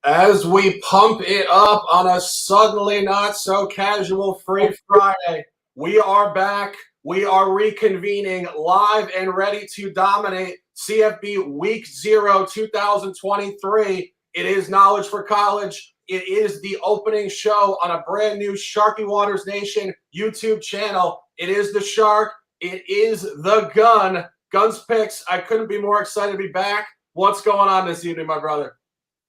As we pump it up on a suddenly not so casual Free Friday, we are back. We are reconvening live and ready to dominate CFB Week 0 2023. It is Knowledge for College. It is the opening show on a brand new Sharky Waters Nation YouTube channel. It is the Shark. It is the Gun. Guns Picks. I couldn't be more excited to be back. What's going on this evening, my brother?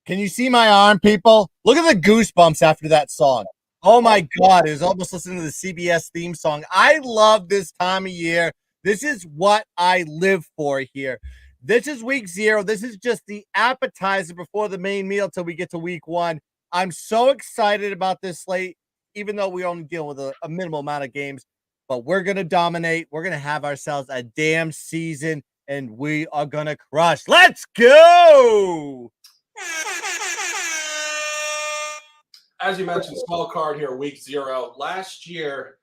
Can you see my arm, people? Look at the goosebumps after that song. Oh my God, it was almost listening to the CBS theme song. I love this time of year. This is what I live for here. This is week 0. This is just the appetizer before the main meal till we get to week 1. I'm so excited about this slate, even though we only deal with a minimal amount of games. But we're going to dominate. We're going to have ourselves a damn season, and we are going to crush. Let's go! As you mentioned, small card here, week 0. Last year,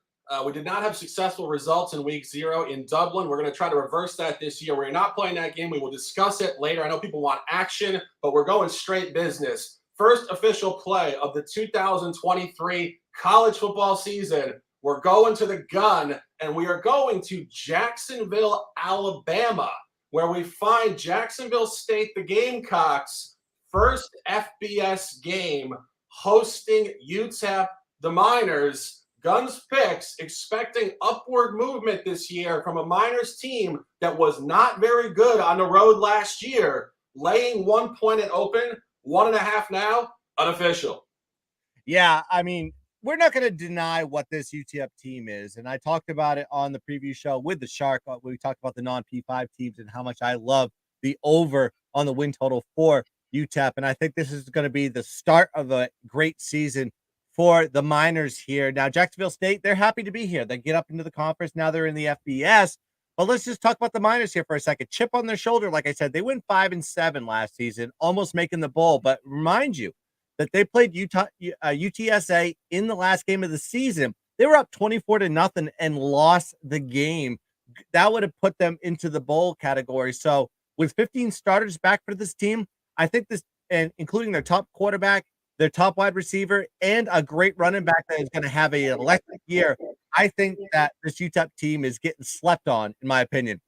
we did not have successful results in week 0 in Dublin. We're going to try to reverse that this year. We're not playing that game. We will discuss it later. I know people want action, but we're going straight business. First official play of the 2023 college football season. We're going to the Gun, and we are going to Jacksonville, Alabama, where we find Jacksonville State, the Gamecocks, first FBS game, hosting UTEP, the Miners. Guns Picks expecting upward movement this year from a Miners team that was not very good on the road last year. Laying 1 point at open, 1.5 now, unofficial. Yeah, I mean, we're not going to deny what this UTEP team is. And I talked about it on the preview show with the Shark. We talked about the non-P5 teams and how much I love the over on the win total for UTEP. And I think this is going to be the start of a great season for the Miners here. Now, Jacksonville State, they're happy to be here. They get up into the conference. Now they're in the FBS. But let's just talk about the Miners here for a second. Chip on their shoulder. Like I said, they went 5-7 last season, almost making the bowl. But remind you that they played UTSA in the last game of the season. They were up 24-0 and lost the game. That would have put them into the bowl category. So with 15 starters back for this team, I think this, and including their top quarterback, their top wide receiver, and a great running back that is going to have an electric year, I think that this UTEP team is getting slept on, in my opinion.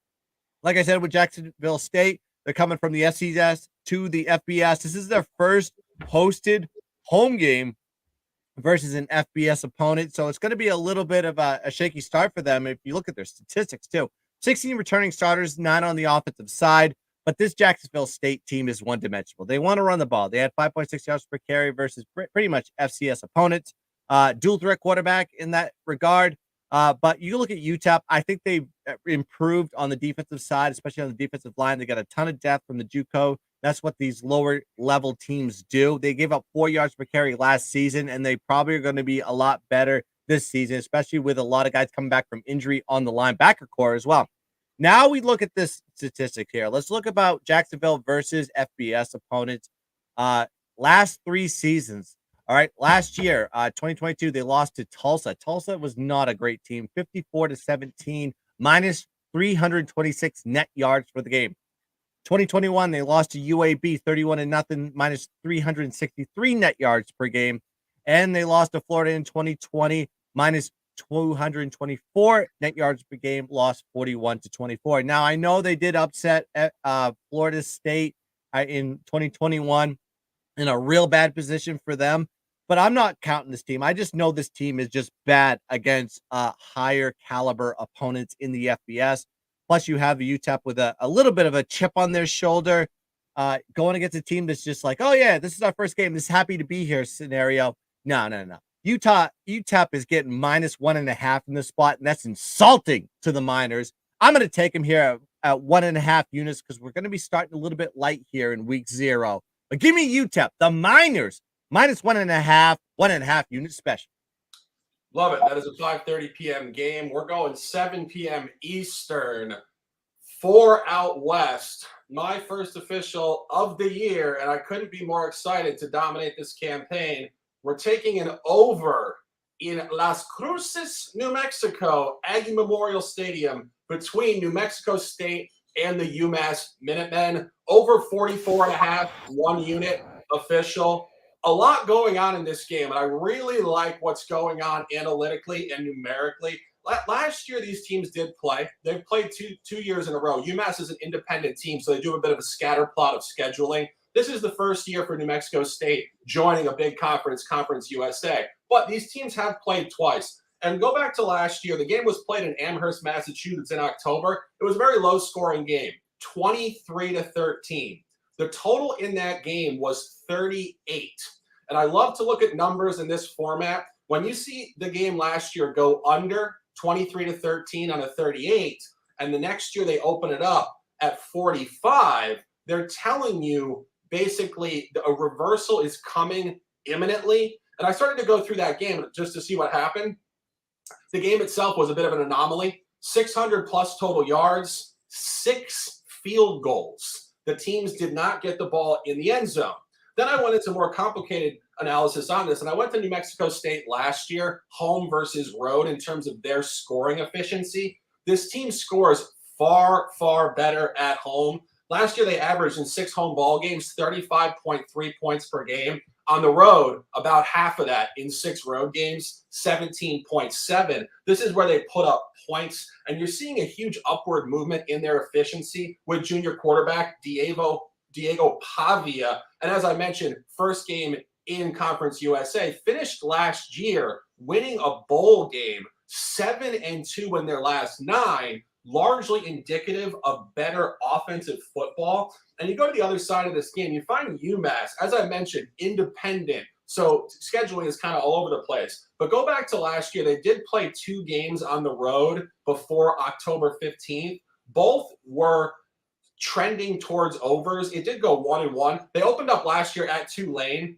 Like I said, with Jacksonville State, they're coming from the FCS to the FBS. This is their first hosted home game versus an FBS opponent. So it's going to be a little bit of a shaky start for them. If you look at their statistics too, 16 returning starters, 9 on the offensive side. But this Jacksonville State team is one-dimensional. They want to run the ball. They had 5.6 yards per carry versus pretty much FCS opponents. Dual threat quarterback in that regard. But you look at UTEP, I think they've improved on the defensive side, especially on the defensive line. They got a ton of depth from the JUCO. That's what these lower level teams do. They gave up 4 yards per carry last season, and they probably are going to be a lot better this season, especially with a lot of guys coming back from injury on the linebacker core as well. Now we look at this statistic here. Let's look about Jacksonville versus FBS opponents. Last 3 seasons. All right. Last year, 2022, they lost to Tulsa. Tulsa was not a great team. 54-17, minus 326 net yards for the game. 2021, they lost to UAB 31-0, minus 363 net yards per game. And they lost to Florida in 2020, minus 224 net yards per game, lost 41-24. Now, I know they did upset Florida State in 2021 in a real bad position for them, but I'm not counting this team. I just know this team is just bad against higher caliber opponents in the FBS. Plus, you have UTEP with a little bit of a chip on their shoulder, going against a team that's just like, oh, yeah, this is our first game. This happy to be here scenario. No. UTEP is getting minus 1.5 in this spot, and that's insulting to the Miners. I'm going to take them here at 1.5 units because we're going to be starting a little bit light here in week 0. But give me UTEP, the Miners, minus 1.5 units special. Love it. That is a 5:30 p.m. game. We're going 7 p.m. Eastern, 4 out west. My first official of the year, and I couldn't be more excited to dominate this campaign. We're taking an over in Las Cruces, New Mexico, Aggie Memorial Stadium, between New Mexico State and the UMass Minutemen. Over 44.5, 1 unit official. a lot going on in this game, and I really like what's going on analytically and numerically. Last year, these teams did play. They've played two years in a row. UMass is an independent team, so they do a bit of a scatter plot of scheduling. This is the first year for New Mexico State joining a big conference, Conference USA. But these teams have played twice. And go back to last year. The game was played in Amherst, Massachusetts in October. It was a very low-scoring game, 23-13. The total in that game was 38. And I love to look at numbers in this format. When you see the game last year go under 23-13 on a 38, and the next year they open it up at 45, they're telling you basically a reversal is coming imminently. And I started to go through that game just to see what happened. The game itself was a bit of an anomaly. 600 plus total yards, 6 field goals. The teams did not get the ball in the end zone. Then I went into more complicated analysis on this, and I went to New Mexico State last year, home versus road, in terms of their scoring efficiency. This team scores far, far better at home. Last year, they averaged in 6 home ball games 35.3 points per game. On the road, about half of that in 6 road games, 17.7. This is where they put up points, and you're seeing a huge upward movement in their efficiency with junior quarterback Diego Pavia. And as I mentioned, first game in Conference USA, finished last year winning a bowl game, 7-2 in their last 9, largely indicative of better offensive football. And you go to the other side of this game, you find UMass, as I mentioned, independent. So scheduling is kind of all over the place. But go back to last year, they did play 2 games on the road before October 15th. Both were trending towards overs. It did go 1-1. They opened up last year at Tulane.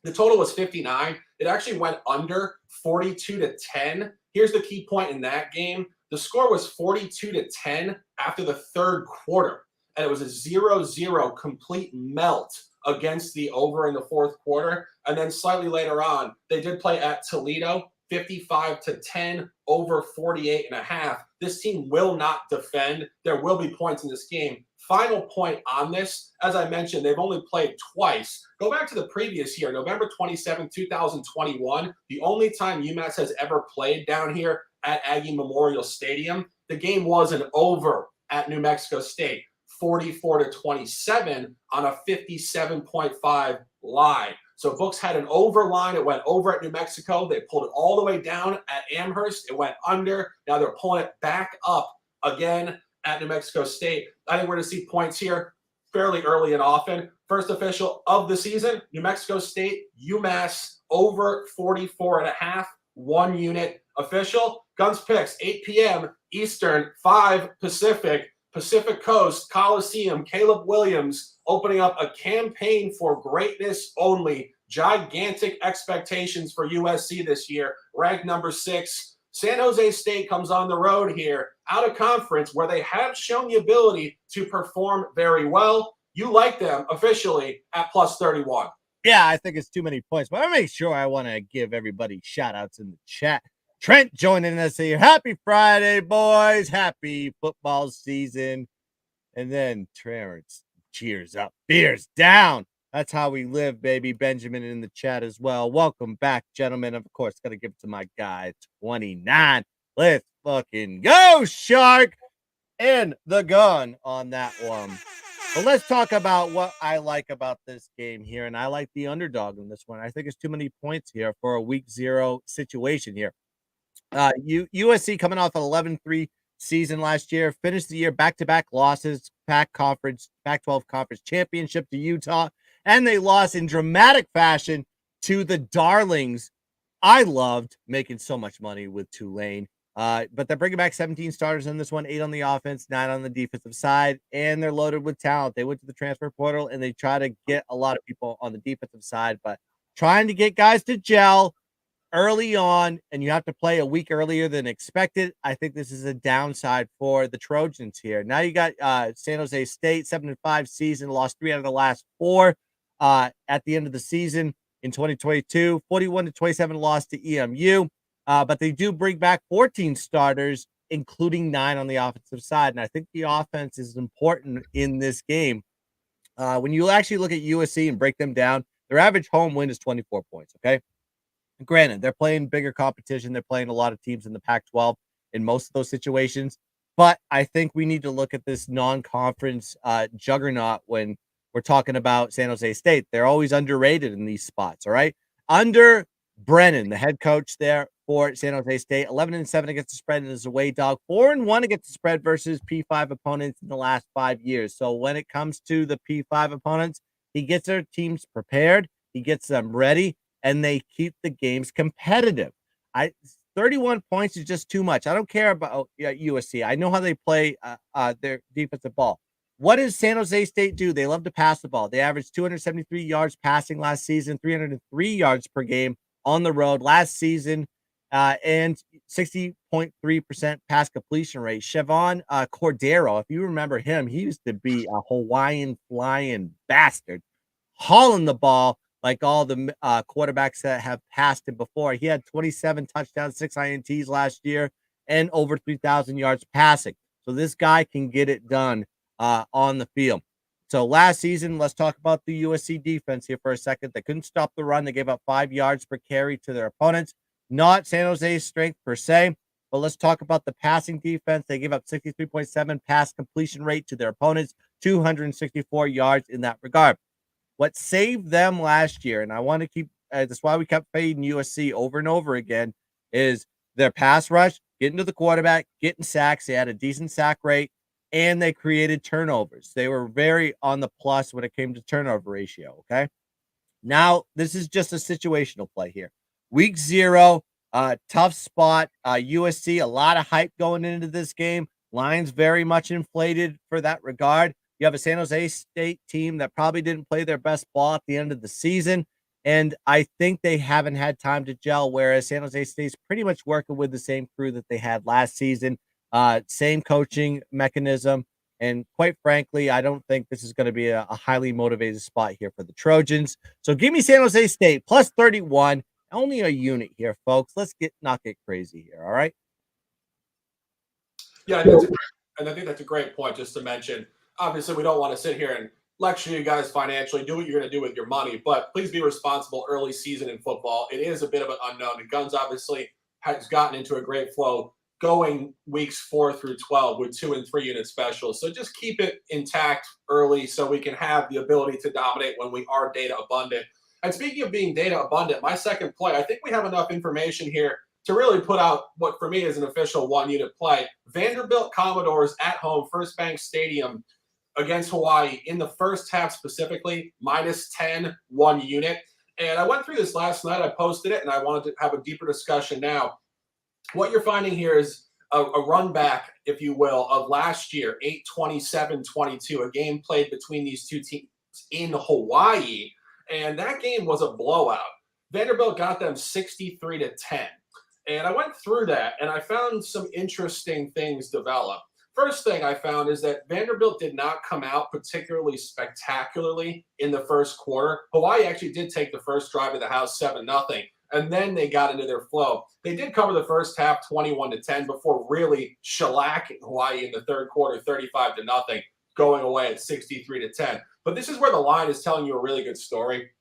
The total was 59. It actually went under 42-10. Here's the key point in that game. The score was 42-10 after the third quarter, and it was a 0-0 complete melt against the over in the fourth quarter. And then slightly later on, they did play at Toledo, 55-10, over 48.5. This team will not defend. There will be points in this game. Final point on this, as I mentioned, they've only played twice. Go back to the previous year, November 27, 2021, the only time UMass has ever played down here at Aggie Memorial Stadium. The game was an over at New Mexico State, 44-27 on a 57.5 line. So books had an over line. It went over at New Mexico. They pulled it all the way down at Amherst. It went under. Now they're pulling it back up again at New Mexico State. I think we're going to see points here fairly early and often. First official of the season, New Mexico State, UMass over 44.5, 1 unit official. Guns picks, 8 p.m. Eastern, 5 Pacific, Pacific Coast, Coliseum, Caleb Williams opening up a campaign for greatness only. Gigantic expectations for USC this year, ranked number 6. San Jose State comes on the road here, out of conference, where they have shown the ability to perform very well. You like them officially at plus 31. Yeah, I think it's too many points, but I make sure I want to give everybody shout outs in the chat. Trent joining us here. Happy Friday, boys. Happy football season. And then Terrence, cheers up. Beers down. That's how we live, baby. Benjamin in the chat as well. Welcome back, gentlemen. Of course, got to give it to my guy, 29. Let's fucking go, Shark. And the gun on that one. But let's talk about what I like about this game here. And I like the underdog in this one. I think it's too many points here for a week 0 situation here. USC coming off an 11-3 season last year, finished the year back-to-back losses, Pac-12 conference championship to Utah, and they lost in dramatic fashion to the Darlings. I loved making so much money with Tulane, but they're bringing back 17 starters in this one, 8 on the offense, 9 on the defensive side, and they're loaded with talent. They went to the transfer portal, and they try to get a lot of people on the defensive side, but trying to get guys to gel early on, and you have to play a week earlier than expected. I think this is a downside for the Trojans here. Now you got San Jose State, 7-5 season, lost 3 out of the last 4 at the end of the season in 2022, 41-27 loss to EMU. But they do bring back 14 starters, including 9 on the offensive side. And I think the offense is important in this game. When you actually look at USC and break them down, Their average home win is 24 points. Okay. Granted, they're playing bigger competition. They're playing a lot of teams in the Pac-12 in most of those situations. But I think we need to look at this non-conference juggernaut when we're talking about San Jose State. They're always underrated in these spots. All right. Under Brennan, the head coach there for San Jose State, 11-7 against the spread as a away dog, 4-1 against the spread versus P5 opponents in the last 5 years. So when it comes to the P5 opponents, he gets their teams prepared, he gets them ready, and they keep the games competitive. 31 points is just too much. I don't care about USC. I know how they play their defensive ball. What does San Jose State do? They love to pass the ball. They averaged 273 yards passing last season, 303 yards per game on the road last season, and 60.3% pass completion rate. Chevon Cordero, if you remember him, he used to be a Hawaiian flying bastard, hauling the ball like all the quarterbacks that have passed him before. He had 27 touchdowns, 6 INTs last year, and over 3,000 yards passing. So this guy can get it done on the field. So last season, let's talk about the USC defense here for a second. They couldn't stop the run. They gave up 5 yards per carry to their opponents. Not San Jose's strength per se, but let's talk about the passing defense. They gave up 63.7 pass completion rate to their opponents, 264 yards in that regard. What saved them last year, and I want to keep that's why we kept fading USC over and over again, is their pass rush, getting to the quarterback, getting sacks. They had a decent sack rate, and they created turnovers. They were very on the plus when it came to turnover ratio. Okay. Now, this is just a situational play here. Week 0, tough spot. USC, a lot of hype going into this game. Lines very much inflated for that regard. You have a San Jose State team that probably didn't play their best ball at the end of the season. And I think they haven't had time to gel, whereas San Jose State's pretty much working with the same crew that they had last season, same coaching mechanism. And quite frankly, I don't think this is going to be a highly motivated spot here for the Trojans. So give me San Jose State plus 31, only a unit here, folks. Let's not get crazy here. All right. Yeah, I think that's a great point just to mention. Obviously, we don't want to sit here and lecture you guys financially. Do what you're going to do with your money, but please be responsible early season in football. It is a bit of an unknown. The Guns obviously has gotten into a great flow going weeks 4 through 12 with 2 and 3 unit specials. So just keep it intact early so we can have the ability to dominate when we are data abundant. And speaking of being data abundant, my second play, I think we have enough information here to really put out what for me is an official 1 unit play. Vanderbilt Commodores at home, First Bank Stadium against Hawaii in the first half specifically, -10, 1 unit. And I went through this last night. I posted it, and I wanted to have a deeper discussion now. What you're finding here is a run back, if you will, of last year, 8-27-22, a game played between these two teams in Hawaii. And that game was a blowout. Vanderbilt got them 63-10. And I went through that, and I found some interesting things develop. First thing I found is that Vanderbilt did not come out particularly spectacularly in the first quarter. Hawaii actually did take the first drive of the house 7-0, and then they got into their flow. They did cover the first half 21-10 before really shellacking Hawaii in the third quarter 35-0, going away at 63-10. But this is where the line is telling you a really good story.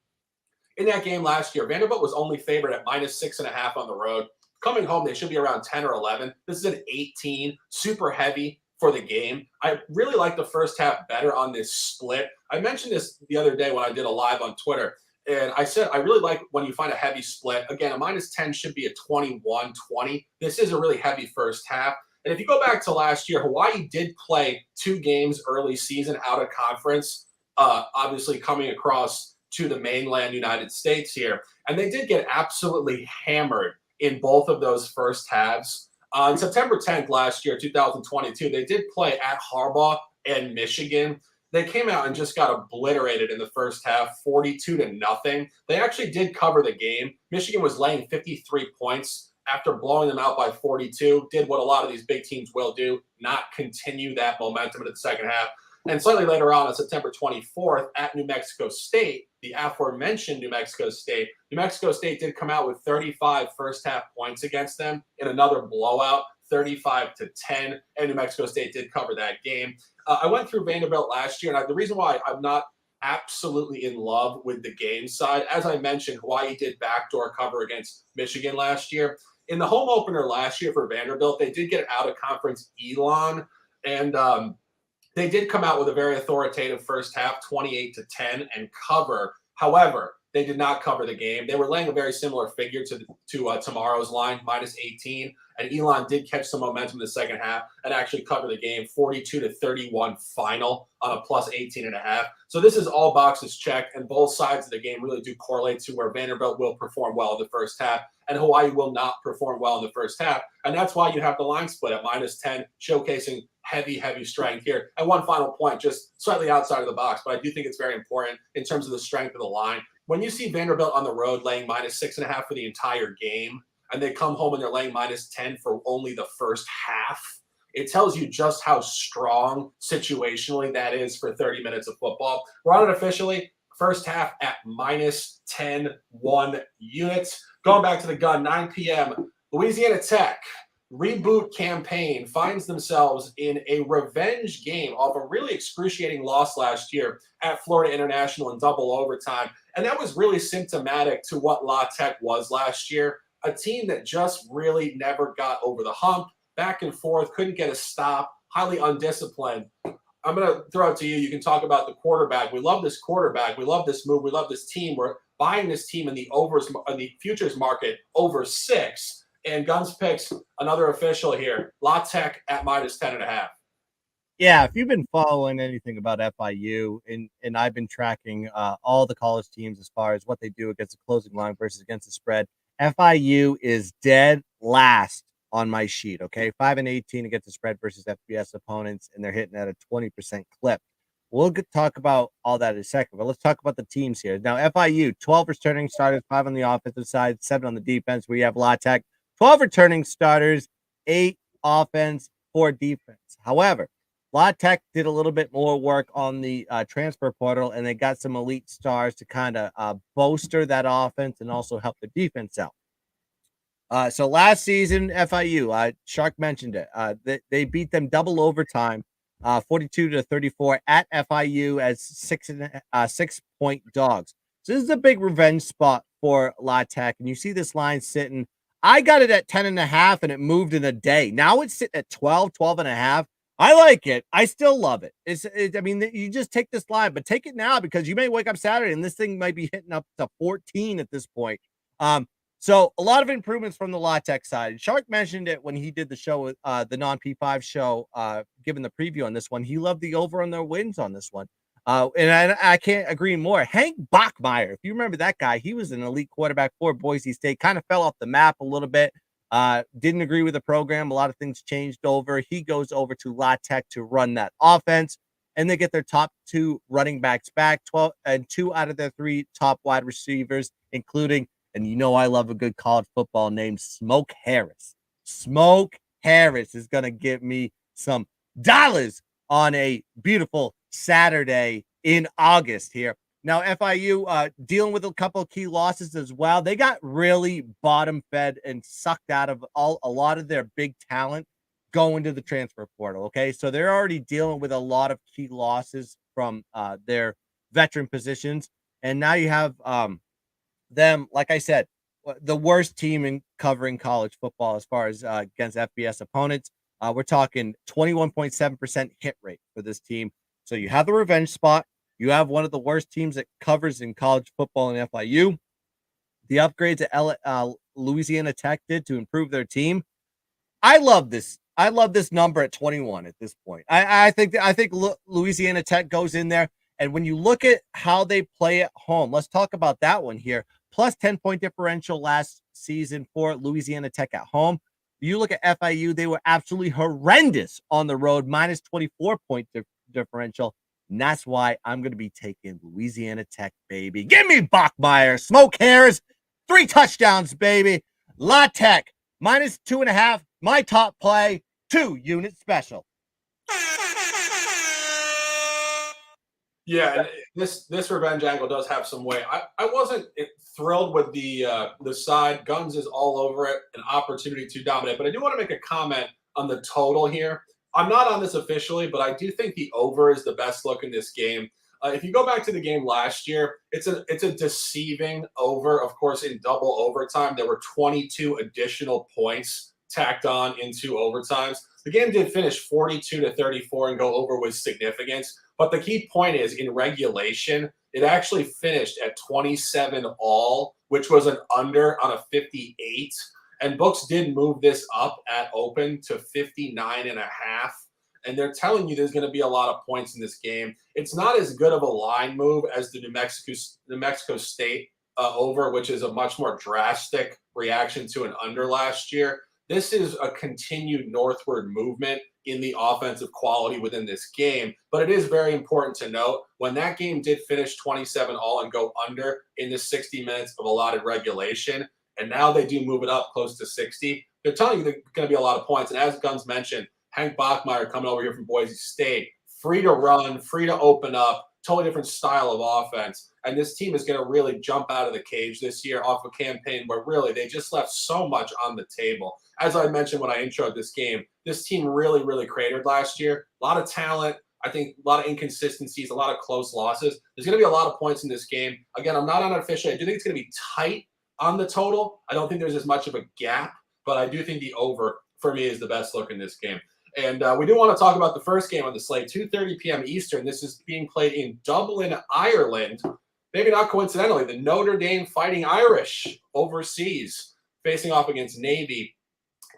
In that game last year, Vanderbilt was only favored at -6.5 on the road. Coming home, they should be around 10 or 11. This is an 18, super heavy for the game. I really like the first half better on this split. I mentioned this the other day when I did a live on Twitter, and I said I really like when you find a heavy split. Again, a -10 should be a 21-20. This is a really heavy first half. And if you go back to last year, Hawaii did play 2 games early season out of conference, obviously coming across to the mainland United States here. And they did get absolutely hammered in both of those first halves. On September 10th last year, 2022, they did play at Harbaugh and Michigan. They came out and just got obliterated in the first half, 42-0. They actually did cover the game. Michigan was laying 53 points after blowing them out by 42, did what a lot of these big teams will do, not continue that momentum in the second half. And slightly later on September 24th at New Mexico State, the aforementioned New Mexico State did come out with 35 first half points against them in another blowout, 35-10, and New Mexico State did cover that game. I went through Vanderbilt last year, and the reason why I'm not absolutely in love with the game side. As I mentioned, Hawaii did backdoor cover against Michigan last year. In the home opener last year for Vanderbilt, they did get out of conference Elon, and they did come out with a very authoritative first half, 28-10, and cover. However, they did not cover the game. They were laying a very similar figure to tomorrow's line, -18. And Elon did catch some momentum in the second half and actually cover the game, 42-31 final on a +18.5. So this is all boxes checked, and both sides of the game really do correlate to where Vanderbilt will perform well in the first half, and Hawaii will not perform well in the first half. And that's why you have the line split at -10, showcasing heavy strength here. And one final point, just slightly outside of the box, but I do think it's very important in terms of the strength of the line. When you see Vanderbilt on the road laying -6.5 for the entire game, and they come home and they're laying -10 for only the first half, it tells you just how strong situationally that is for 30 minutes of football. We're on it officially. First half at -1 units. Going back to the gun, 9 p.m. Louisiana Tech reboot campaign finds themselves in a revenge game off a really excruciating loss last year at Florida International in double overtime. And that was really symptomatic to what La Tech was last year, a team that just really never got over the hump, back and forth, couldn't get a stop, highly undisciplined. I'm going to throw it to you. You can talk about the quarterback. We love this quarterback. We love this move. We love this team. We're buying this team in the futures market over 6. And Guns picks another official here, La Tech at -10.5. Yeah, if you've been following anything about FIU, and I've been tracking all the college teams as far as what they do against the closing line versus against the spread, FIU is dead last on my sheet. Okay, 5-18 against the spread versus FBS opponents, and they're hitting at a 20% clip. We'll talk about all that in a second, but let's talk about the teams here. Now, FIU, 12 returning starters, 5 on the offensive side, 7 on the defense. We have La Tech, 12 returning starters, 8 offense, 4 defense. However, La Tech did a little bit more work on the transfer portal, and they got some elite stars to kind of bolster that offense and also help the defense out. So last season, FIU, Shark mentioned it. They beat them double overtime, 42-34 at FIU as 6-point dogs. So this is a big revenge spot for La Tech, and you see this line sitting. I got it at 10.5, and it moved in a day. Now it's sitting at 12.5. I like it. I still love it. I mean, you just take this line, but take it now because you may wake up Saturday and this thing might be hitting up to 14 at this point. So a lot of improvements from the La Tech side. Shark mentioned it when he did the show with the non-P5 show, given the preview on this one. He loved the over on their wins on this one. And I can't agree more. Hank Bachmeier, if you remember that guy, he was an elite quarterback for Boise State, kind of fell off the map a little bit. Didn't agree with the program. A lot of things changed over. He goes over to La Tech to run that offense, and they get their top 2 running backs back, 12 and 2 out of their 3 top wide receivers, including, and you know I love a good college football name, Smoke Harris. Smoke Harris is going to give me some dollars on a beautiful Saturday in August here. Now, FIU dealing with a couple of key losses as well. They got really bottom fed and sucked out of a lot of their big talent going to the transfer portal. Okay, so they're already dealing with a lot of key losses from their veteran positions, and now you have them, like I said, the worst team in covering college football as far as against FBS opponents. We're talking 21.7% hit rate for this team. So you have the revenge spot. You have one of the worst teams that covers in college football in FIU. The upgrades that Louisiana Tech did to improve their team. I love this. I love this number at 21 at this point. I think Louisiana Tech goes in there, and when you look at how they play at home, let's talk about that one here. Plus 10-point differential last season for Louisiana Tech at home. You look at FIU, they were absolutely horrendous on the road, minus 24-point differential. And that's why I'm going to be taking Louisiana Tech, baby. Give me Bachmeier, Smoke Harris, 3 touchdowns, baby. La Tech, minus 2.5. My top play, 2-unit special. Yeah, and this revenge angle does have some weight. I wasn't thrilled with the side. Guns is all over it, an opportunity to dominate. But I do want to make a comment on the total here. I'm not on this officially, but I do think the over is the best look in this game. If you go back to the game last year, it's a deceiving over. Of course, in double overtime, there were 22 additional points tacked on into overtimes. The game did finish 42-34 and go over with significance. But the key point is in regulation, it actually finished at 27 all, which was an under on a 58. And books did move this up at open to 59 and a half. And they're telling you there's going to be a lot of points in this game. It's not as good of a line move as the New Mexico State over, which is a much more drastic reaction to an under last year. This is a continued northward movement in the offensive quality within this game. But it is very important to note when that game did finish 27 all and go under in the 60 minutes of allotted regulation, and now they do move it up close to 60, they're telling you there's going to be a lot of points. And as Guns mentioned, Hank Bachmeier coming over here from Boise State, free to run, free to open up, totally different style of offense. And this team is going to really jump out of the cage this year off a campaign where really they just left so much on the table. As I mentioned when I introed this game, this team really, really cratered last year. A lot of talent. I think a lot of inconsistencies, a lot of close losses. There's going to be a lot of points in this game. Again, I'm not unofficial. I do think it's going to be tight on the total. I don't think there's as much of a gap, but I do think the over for me is the best look in this game. And we do want to talk about the first game on the slate, 2:30 p.m. Eastern. This is being played in Dublin, Ireland. Maybe not coincidentally, the Notre Dame Fighting Irish overseas facing off against Navy.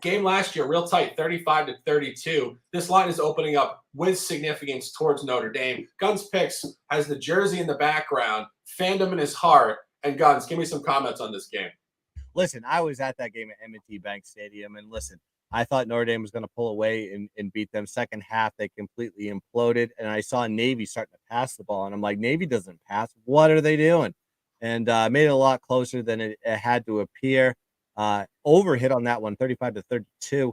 Game last year, real tight, 35-32. This line is opening up with significance towards Notre Dame. Guns Picks has the jersey in the background, fandom in his heart. And Guns, give me some comments on this game. Listen, I was at that game at M&T Bank Stadium, and listen, I thought Notre Dame was going to pull away and beat them. Second half, they completely imploded, and I saw Navy starting to pass the ball, and I'm like, Navy doesn't pass. What are they doing? And made it a lot closer than it had to appear. Overhit on that one, 35-32.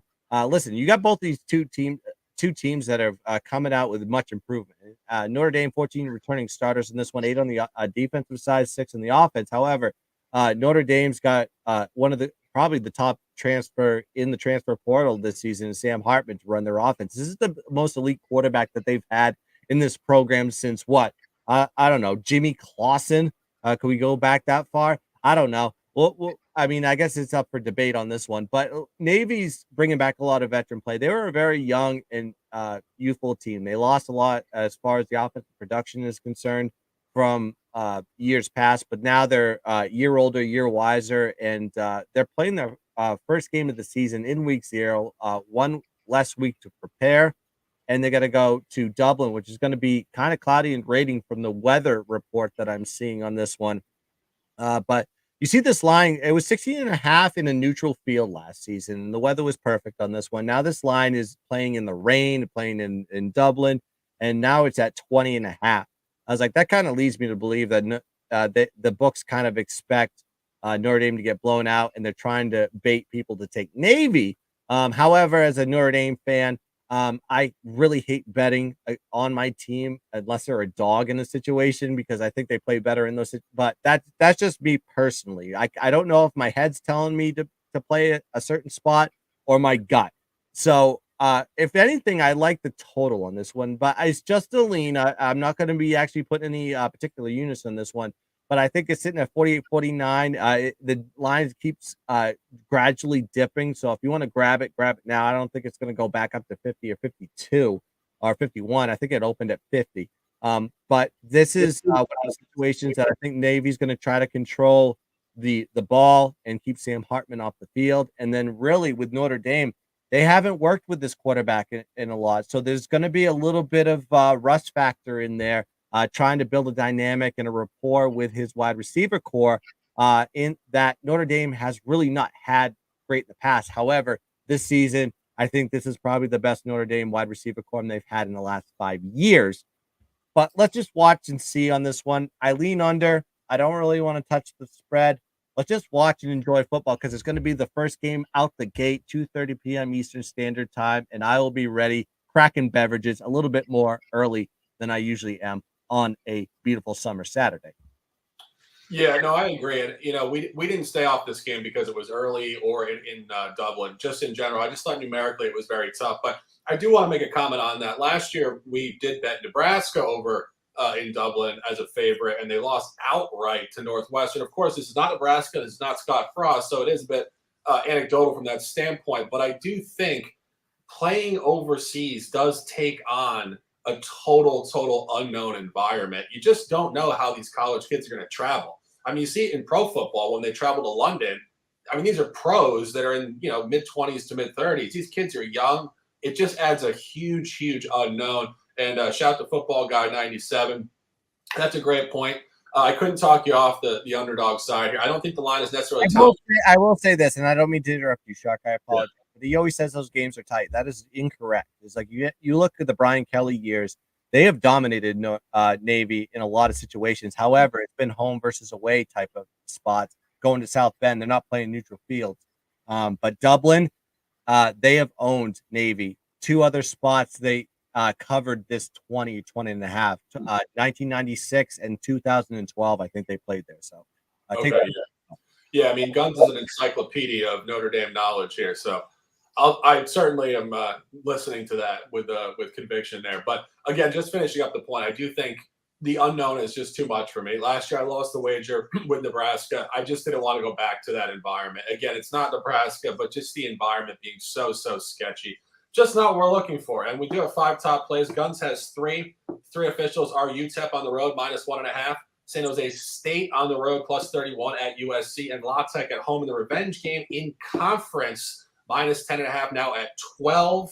Listen, you got both these two teams that are coming out with much improvement. Notre Dame, 14 returning starters in this one, 8 on the defensive side, 6 on the offense. However, Notre Dame's got one of the probably the top transfer in the transfer portal this season is Sam Hartman to run their offense. This is the most elite quarterback that they've had in this program since what? I don't know, Jimmy Clausen. Can we go back that far? I don't know. Well, I mean, I guess it's up for debate on this one, but Navy's bringing back a lot of veteran play. They were a very young and youthful team. They lost a lot as far as the offensive production is concerned from years past, but now they're a year older, year wiser, and they're playing their first game of the season in week 0, one less week to prepare, and they're going to go to Dublin, which is going to be kind of cloudy and raining from the weather report that I'm seeing on this one. But you see this line, it was 16.5 in a neutral field last season, and the weather was perfect on this one. Now this line is playing in the rain, playing in Dublin, and now it's at 20.5. I was like, that kind of leads me to believe that the books kind of expect Notre Dame to get blown out, and they're trying to bait people to take Navy. However, as a Notre Dame fan, I really hate betting on my team unless they're a dog in a situation because I think they play better in those. But that's just me personally. I don't know if my head's telling me to play a certain spot or my gut. So if anything, I like the total on this one, but it's just a lean. I'm not going to be actually putting any particular units on this one, but I think it's sitting at 48-49. The line keeps gradually dipping. So if you want to grab it now. I don't think it's going to go back up to 50 or 52 or 51. I think it opened at 50. But this is one of the situations that I think Navy's going to try to control the ball and keep Sam Hartman off the field. And then really with Notre Dame, they haven't worked with this quarterback in a lot. So there's going to be a little bit of rust factor in there, trying to build a dynamic and a rapport with his wide receiver core in that Notre Dame has really not had great in the past. However, this season, I think this is probably the best Notre Dame wide receiver core they've had in the last 5 years. But let's just watch and see on this one. I lean under. I don't really want to touch the spread. Let's just watch and enjoy football because it's going to be the first game out the gate, 2:30 p.m. Eastern Standard Time, and I will be ready, cracking beverages a little bit more early than I usually am on a beautiful summer Saturday. Yeah, no, I agree. And, we didn't stay off this game because it was early or in Dublin. Just in general, I just thought numerically it was very tough. But I do want to make a comment on that. Last year, we did bet Nebraska over in Dublin as a favorite, and they lost outright to Northwestern. Of course, this is not Nebraska. This is not Scott Frost, so it is a bit anecdotal from that standpoint. But I do think playing overseas does take on a total unknown environment. You just don't know how these college kids are going to travel. I mean, you see it in pro football when they travel to London. I mean, these are pros that are in, mid-20s to mid-30s. These kids are young. It just adds a huge unknown. And shout out to Football Guy 97. That's a great point. I couldn't talk you off the underdog side here. I don't think the line is necessarily tough. I will say this, and I don't mean to interrupt you, Shark. I apologize. Yeah. But he always says those games are tight. That is incorrect. It's like you look at the Brian Kelly years. They have dominated Navy in a lot of situations. However, it's been home versus away type of spots. Going to South Bend, they're not playing neutral fields. But Dublin, they have owned Navy. Two other spots they covered this 20 and a half. 1996 and 2012, I think they played there. So I think. Yeah, I mean, Guns is an encyclopedia of Notre Dame knowledge here. So I certainly am listening to that with conviction there. But again, just finishing up the point, I do think the unknown is just too much for me. Last year, I lost the wager with Nebraska. I just didn't want to go back to that environment. Again, it's not Nebraska, but just the environment being so sketchy. Just not what we're looking for. And we do have 5 top plays. Guns has 3. 3 officials are UTEP on the road, -1.5. San Jose State on the road, +31 at USC. And La Tech at home in the revenge game in conference, -10.5 now at 12.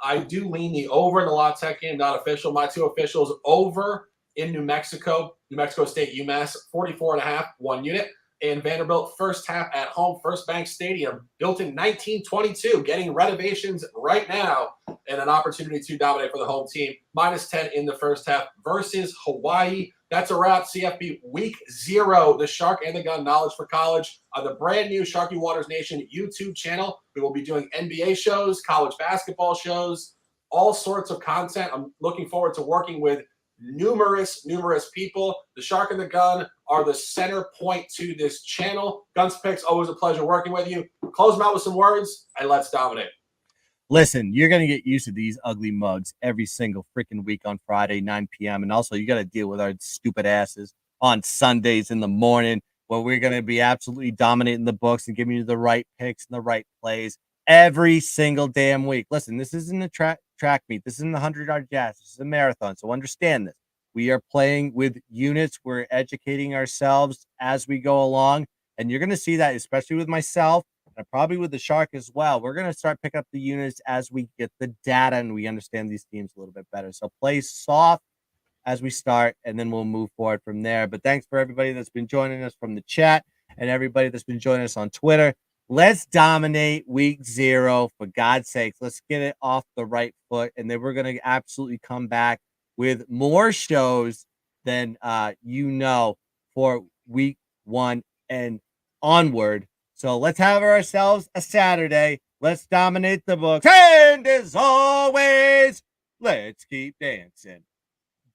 I do lean the over in the La Tech game, not official. My 2 officials over in New Mexico State, UMass, 44.5, 1 unit. And Vanderbilt first half at home, First Bank Stadium, built in 1922, getting renovations right now and an opportunity to dominate for the home team. -10 in the first half versus Hawaii. That's a wrap. CFB Week 0, the Shark and the Gun Knowledge for College on the brand new Sharky Waters Nation YouTube channel. We will be doing NBA shows, college basketball shows, all sorts of content. I'm looking forward to working with numerous people. The Shark and the Gun are the center point to this channel. Guns Picks, always a pleasure working with you. Close them out with some words, and let's dominate. Listen, you're going to get used to these ugly mugs every single freaking week on Friday, 9 p.m. And also, you got to deal with our stupid asses on Sundays in the morning, where we're going to be absolutely dominating the books and giving you the right picks and the right plays every single damn week. Listen, this isn't a track meet. This isn't the 100-yard dash. This is a marathon. So understand this. We are playing with units. We're educating ourselves as we go along. And you're going to see that, especially with myself and probably with the Shark as well. We're going to start picking up the units as we get the data and we understand these teams a little bit better. So play soft as we start, and then we'll move forward from there. But thanks for everybody that's been joining us from the chat and everybody that's been joining us on Twitter. Let's dominate week 0, for God's sakes. Let's get it off the right foot, and then we're going to absolutely come back with more shows than for week 1 and onward. So let's have ourselves a Saturday. Let's dominate the books. And as always, let's keep dancing.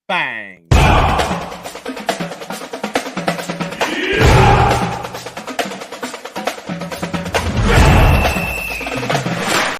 Bang.